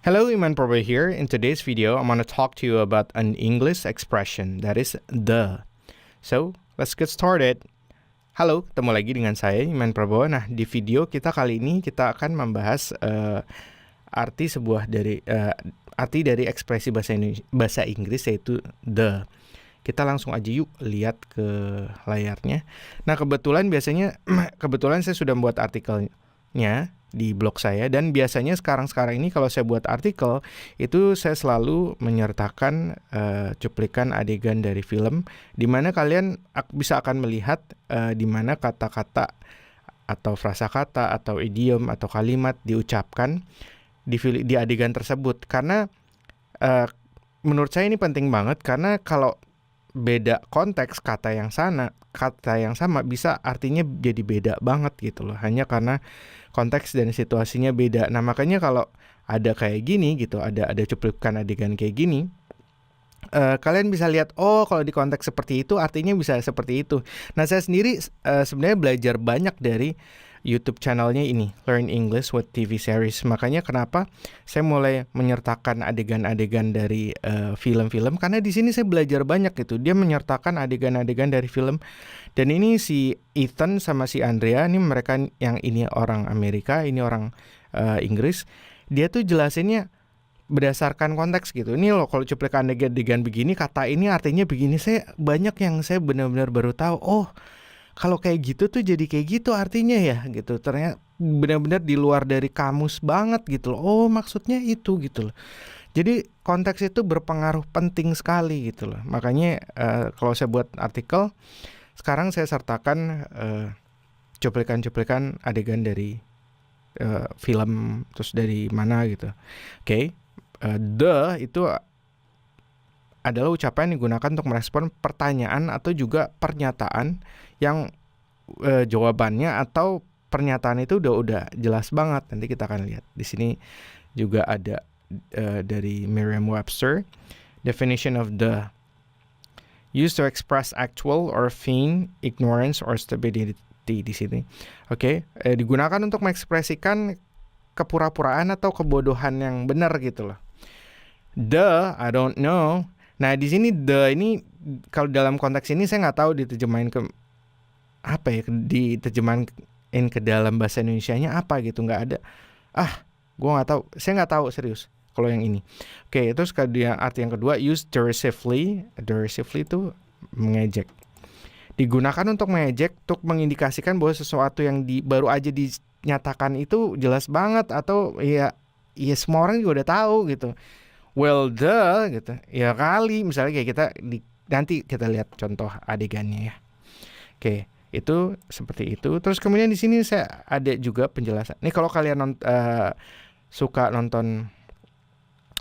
Hello, Iman Probo here. In today's video, I'm going to talk to you about an English expression that is the. So, let's get started. Halo, ketemu lagi dengan saya, Iman Probo. Nah, di video kita kali ini kita akan membahas arti dari ekspresi bahasa Inggris yaitu the. Kita langsung aja yuk lihat ke layarnya. Nah, kebetulan saya sudah membuat artikelnya di blog saya, dan biasanya sekarang ini kalau saya buat artikel itu saya selalu menyertakan cuplikan adegan dari film di mana kalian bisa akan melihat di mana kata-kata atau frasakata atau idiom atau kalimat diucapkan di adegan tersebut. Karena menurut saya ini penting banget, karena kalau beda konteks kata yang sama bisa artinya jadi beda banget gitu loh, hanya karena konteks dan situasinya beda. Nah, makanya kalau ada kayak gini gitu, ada cuplikan adegan kayak gini, kalian bisa lihat, oh kalau di konteks seperti itu artinya bisa seperti itu. Nah, saya sendiri sebenarnya belajar banyak dari YouTube channelnya ini, Learn English with TV Series. Makanya kenapa saya mulai menyertakan adegan-adegan dari film-film, karena di sini saya belajar banyak gitu. Dia menyertakan adegan-adegan dari film. Dan ini si Ethan sama si Andrea, ini mereka yang ini orang Amerika, ini orang Inggris. Dia tuh jelasinnya berdasarkan konteks gitu. Ini loh, kalau cuplikan adegan begini, kata ini artinya begini. Saya benar-benar baru tahu. Oh, kalau kayak gitu tuh jadi kayak gitu artinya ya gitu. Ternyata benar-benar di luar dari kamus banget gitu loh. Oh, maksudnya itu gitu loh. Jadi konteks itu berpengaruh penting sekali gitu loh. Makanya kalau saya buat artikel, sekarang saya sertakan cuplikan-cuplikan adegan dari film, terus dari mana gitu. Oke. The itu adalah ucapan yang digunakan untuk merespon pertanyaan atau juga pernyataan yang jawabannya atau pernyataan itu udah jelas banget. Nanti kita akan lihat. Di sini juga ada dari Merriam-Webster, definition of the: used to express actual or feign ignorance or stupidity. Di sini, oke, digunakan untuk mengekspresikan kepura-puraan atau kebodohan yang benar gitu loh. The, I don't know. Nah, di sini the ini kalau dalam konteks ini saya nggak tahu diterjemahin ke apa ya, diterjemahin ke dalam bahasa Indonesianya apa gitu, nggak ada. Gue nggak tahu, saya nggak tahu serius kalau yang ini. Oke, terus kemudian arti yang kedua, use derisively. Derisively itu mengejek. Digunakan untuk mengejek, untuk mengindikasikan bahwa sesuatu yang baru aja dinyatakan itu jelas banget, atau ya semua orang juga udah tahu gitu. Well, gitu. Ya kali, misalnya kayak nanti kita lihat contoh adegannya ya. Oke, itu seperti itu. Terus kemudian di sini saya ada juga penjelasan. Nih kalau kalian suka nonton,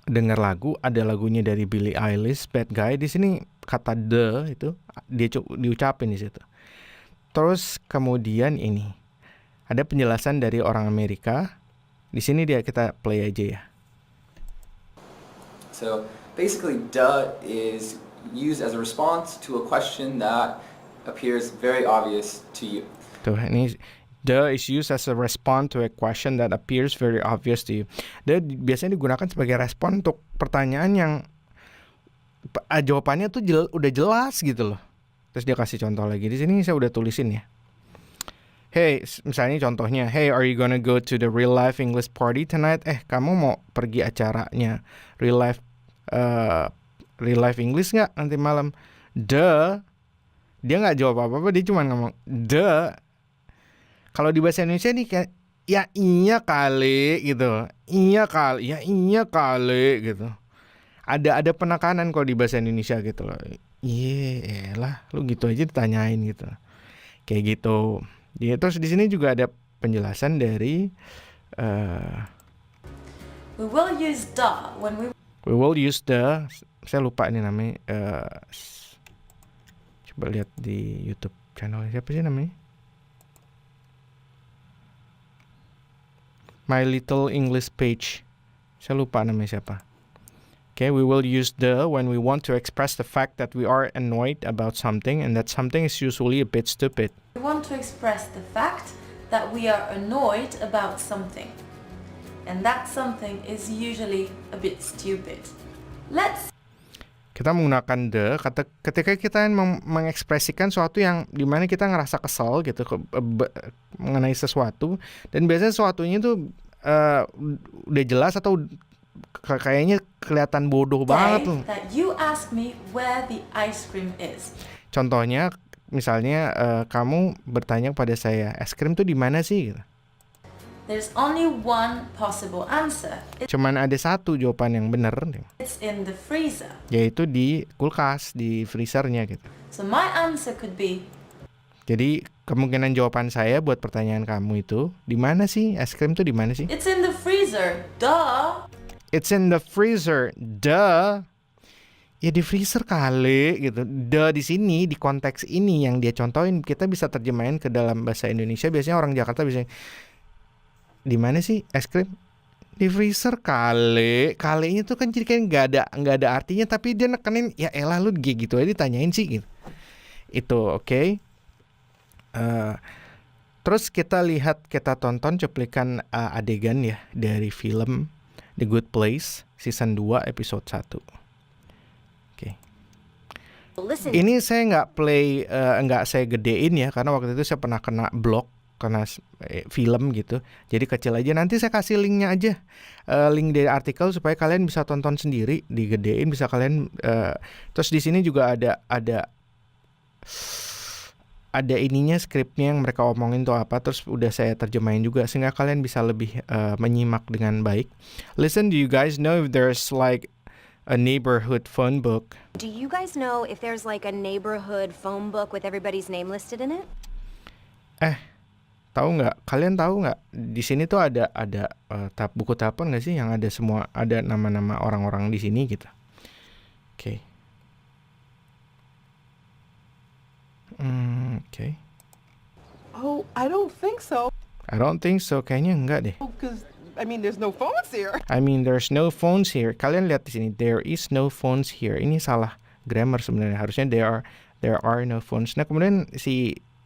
dengar lagu, ada lagunya dari Billie Eilish, Bad Guy. Di sini kata the itu dia diucapin di situ. Terus kemudian ini ada penjelasan dari orang Amerika. Di sini kita play aja ya. So basically, duh is used as a response to a question that appears very obvious to you. Tuh, ini the is used as a response to a question that appears very obvious to you. Dia biasanya digunakan sebagai respon untuk pertanyaan yang jawabannya tuh udah jelas gitu loh. Terus dia kasih contoh lagi. Di sini saya udah tulisin ya. Hey, misalnya contohnya, hey, are you gonna go to the real life English party tonight? Kamu mau pergi acaranya real life English nggak nanti malam? The, dia nggak jawab apa-apa, dia cuma ngomong the. Kalau di bahasa Indonesia nih kayak ya iya kali gitu, iya kali gitu. Ada penekanan kalau di bahasa Indonesia gitu loh. Iya lah, lu gitu aja ditanyain gitu, kayak gitu. Terus di sini juga ada penjelasan dari We will use the. Saya lupa ini namanya. Coba lihat di YouTube channel siapa sih namanya? My Little English Page. Saya lupa namanya siapa. Okay, we will use the when we want to express the fact that we are annoyed about something and that something is usually a bit stupid. We want to express the fact that we are annoyed about something. and that something is usually a bit stupid. Let's Kita menggunakan the ketika kita mengekspresikan sesuatu yang dimana kita ngerasa kesel gitu mengenai sesuatu, dan biasanya sesuatunya itu udah jelas atau kayaknya kelihatan bodoh banget tuh. say that you ask me where the ice cream is. Contohnya misalnya kamu bertanya kepada saya, es krim tuh di mana sih? Gitu. There's only one possible answer. Cuman ada satu jawaban yang benar, It's in the freezer. yaitu di kulkas, di freezernya gitu. So my answer could be, Jadi kemungkinan jawaban saya buat pertanyaan kamu itu, di mana sih es krim tuh di mana sih? it's in the freezer. Duh. It's in the freezer. Duh. Ya di freezer kali gitu. Duh di sini di konteks ini yang dia contohin, kita bisa terjemahin ke dalam bahasa Indonesia. Biasanya orang Jakarta bisa, di mana sih es krim? Di freezer kali. Kalinya tuh kan jadi kayak nggak ada artinya, tapi dia nekenin, ya elah lu gitu aja ditanyain sih gitu. Itu oke. Terus kita tonton cuplikan adegan ya dari film The Good Place season 2 episode 1. Oke. Listen, Ini saya nggak saya gedein ya, karena waktu itu saya pernah kena blok karena film gitu. Jadi kecil aja. Nanti saya kasih linknya aja, link dari artikel supaya kalian bisa tonton sendiri. Digedein bisa kalian. Terus di sini juga ada ininya, skripnya yang mereka omongin tuh apa. Terus udah saya terjemahin juga sehingga kalian bisa lebih menyimak dengan baik. Listen, do you guys know if there's like a neighborhood phone book? do you guys know if there's like a neighborhood phone book with everybody's name listed in it? Tahu nggak? Kalian tahu nggak? Di sini tuh ada buku telepon nggak sih yang ada nama-nama orang-orang di sini gitu. Oke. Oke. Oh, I don't think so. I don't think so. Kayaknya enggak deh. Because, I mean, there's no phones here. I mean, there's no phones here. Kalian lihat di sini. There is no phones here. Ini salah grammar sebenarnya. Harusnya there are no phones. Nah, kemudian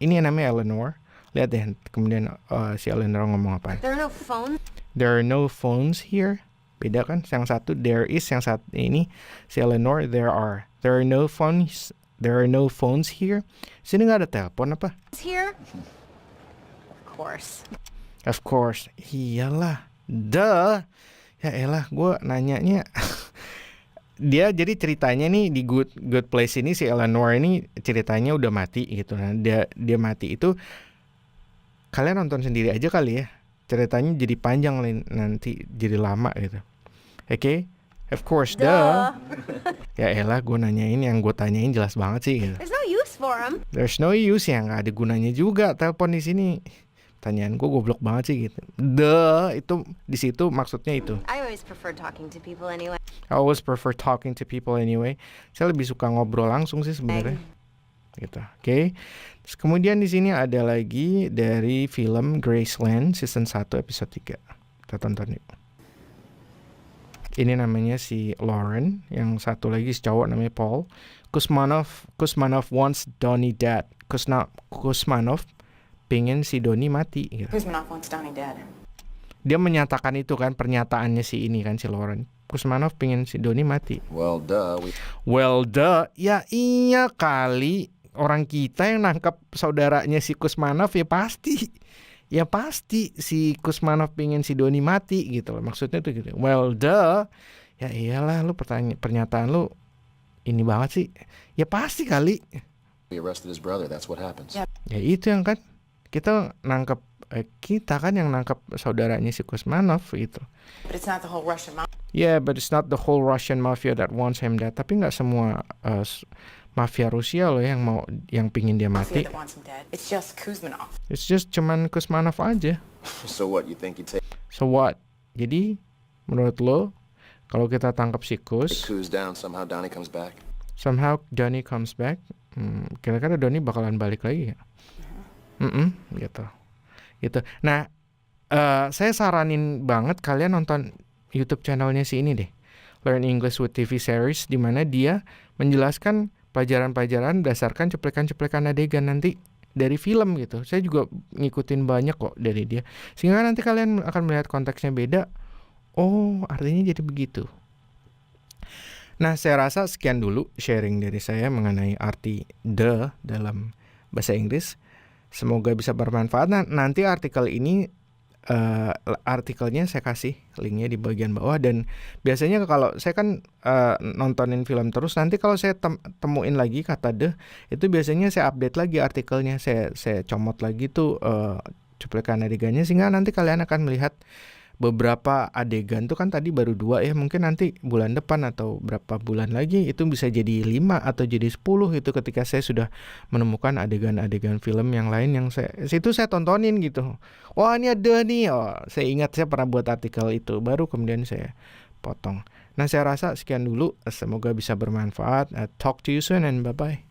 ini yang namanya Eleanor. Lihat deh. Kemudian si Eleanor ngomong apa? There are no phones. There are no phones here. Beda kan? Yang satu there is, yang satu ini si Eleanor there are. There are no phones. There are no phones here. Sini nggak ada telepon apa? Here? Of course. Of course. Iyalah. Duh. Ya elah, gue nanyanya. Dia jadi ceritanya nih di Good Place ini, si Eleanor ini ceritanya udah mati gitu. Nah, dia mati itu, kalian nonton sendiri aja kali ya. Ceritanya jadi panjang nanti, jadi lama gitu. Oke? Of course, duh. Ya elah, gue nanyain yang gue tanyain jelas banget sih gitu. There's no use for them. There's no use, yang nggak ada gunanya juga telepon di sini. Pertanyaan gue goblok banget sih gitu. Duh, itu di situ maksudnya itu. I always prefer talking to people anyway. I always prefer talking to people anyway. Saya lebih suka ngobrol langsung sih sebenarnya. Gitu. Oke. Terus kemudian di sini ada lagi dari film Graceland season 1 episode 3. Kita tonton yuk. Ini namanya si Lauren, yang satu lagi si cowok namanya Paul. Kusmanov wants Donnie dead. Kusmanov pengen si Donnie mati gitu. Kuzmanov wants Donnie dead. Dia menyatakan itu kan, pernyataannya si ini kan, si Lauren. Kusmanov pengen si Donnie mati. Well, duh. Well, duh. Ya iya kali. Orang kita yang nangkap saudaranya si Kusmanov ya pasti si Kusmanov pengen si Donnie mati gitu loh. Maksudnya tuh gitu. Well, duh. Ya iyalah, lu pernyataan lu ini banget sih. Ya pasti kali. We arrested his brother. That's what happens. Yeah. Ya itu yang kan kita nangkep kita kan yang nangkep saudaranya si Kusmanov gitu. But it's not the whole Russian mafia. Yeah, but it's not the whole Russian mafia that wants him dead. Tapi nggak semua mafia Rusia loh yang pingin dia mati. That wants him dead. It's just Kuzmanov. It's just cuman Kusmanov aja. So what? You think you take So what? Jadi menurut lo kalau kita tangkap si Kus, Kuz down, somehow Donnie comes back? somehow Donnie comes back, kira-kira Donnie bakalan balik lagi ya? Gitu. Nah, saya saranin banget kalian nonton YouTube channelnya si ini deh, Learn English with TV Series, di mana dia menjelaskan pelajaran-pelajaran berdasarkan cuplikan-cuplikan adegan nanti dari film gitu. Saya juga ngikutin banyak kok dari dia, sehingga nanti kalian akan melihat konteksnya beda. Oh, artinya jadi begitu. Nah, saya rasa sekian dulu sharing dari saya mengenai arti the dalam bahasa Inggris. Semoga bisa bermanfaat. Nah, nanti artikel ini artikelnya saya kasih linknya di bagian bawah. Dan biasanya kalau saya kan nontonin film terus, nanti kalau saya temuin lagi kata the, itu biasanya saya update lagi artikelnya. Saya comot lagi tuh cuplikan adegannya, sehingga nanti kalian akan melihat beberapa adegan tuh kan tadi baru 2 ya, mungkin nanti bulan depan atau berapa bulan lagi itu bisa jadi 5 atau jadi 10 itu ketika saya sudah menemukan adegan-adegan film yang lain yang saya tontonin gitu. Wah, ini ada nih. Oh, saya ingat saya pernah buat artikel itu, baru kemudian saya potong. Nah, saya rasa sekian dulu, semoga bisa bermanfaat. Talk to you soon and bye-bye.